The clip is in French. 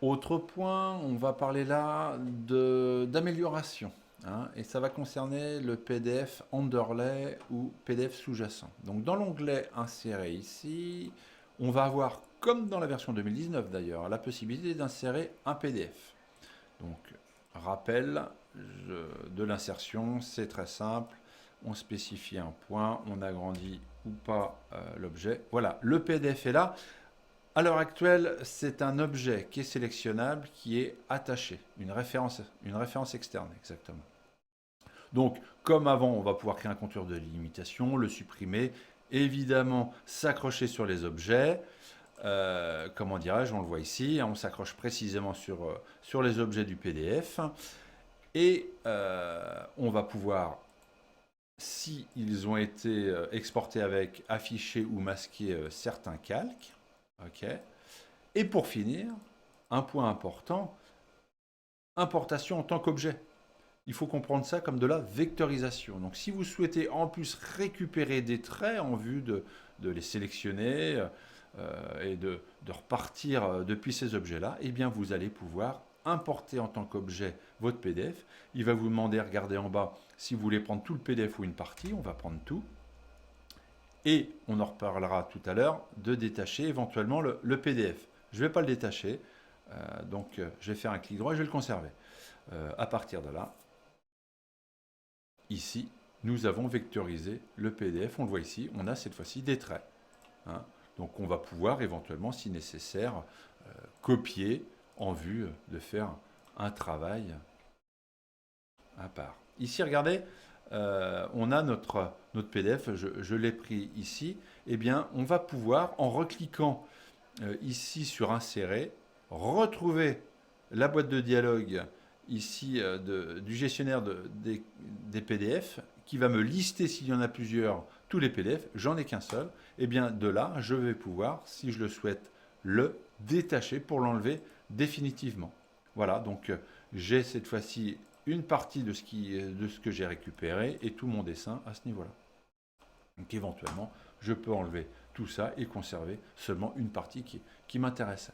Autre point, on va parler là d'amélioration, hein, et ça va concerner le PDF underlay ou PDF sous-jacent. Donc dans l'onglet insérer ici, on va avoir, comme dans la version 2019 d'ailleurs, la possibilité d'insérer un PDF. Donc rappel de l'insertion, c'est très simple, on spécifie un point, on agrandit ou pas l'objet. Voilà, le PDF est là. À l'heure actuelle, c'est un objet qui est sélectionnable, qui est attaché, une référence externe, exactement. Donc, comme avant, on va pouvoir créer un contour de limitation, le supprimer, évidemment s'accrocher sur les objets. Comment dirais-je, on le voit ici, hein, on s'accroche précisément sur les objets du PDF. Et on va pouvoir, si ils ont été exportés avec, afficher ou masquer certains calques. OK. Et pour finir, un point important, importation en tant qu'objet. Il faut comprendre ça comme de la vectorisation. Donc si vous souhaitez en plus récupérer des traits en vue de les sélectionner et de repartir depuis ces objets-là, eh bien vous allez pouvoir importer en tant qu'objet votre PDF. Il va vous demander, regardez en bas, si vous voulez prendre tout le PDF ou une partie, on va prendre tout. Et on en reparlera tout à l'heure de détacher éventuellement le PDF. Je ne vais pas le détacher, donc je vais faire un clic droit et je vais le conserver. À partir de là, ici, nous avons vectorisé le PDF. On le voit ici, on a cette fois-ci des traits, hein. Donc on va pouvoir éventuellement, si nécessaire, copier en vue de faire un travail à part. Ici, regardez, on a notre PDF, je l'ai pris ici. Eh bien, on va pouvoir, en recliquant ici sur Insérer, retrouver la boîte de dialogue ici du gestionnaire des PDF qui va me lister, s'il y en a plusieurs, tous les PDF. J'en ai qu'un seul. Et bien, de là, je vais pouvoir, si je le souhaite, le détacher pour l'enlever définitivement. Voilà, donc j'ai cette fois-ci une partie de ce que j'ai récupéré et tout mon dessin à ce niveau-là. Donc éventuellement, je peux enlever tout ça et conserver seulement une partie qui m'intéressait.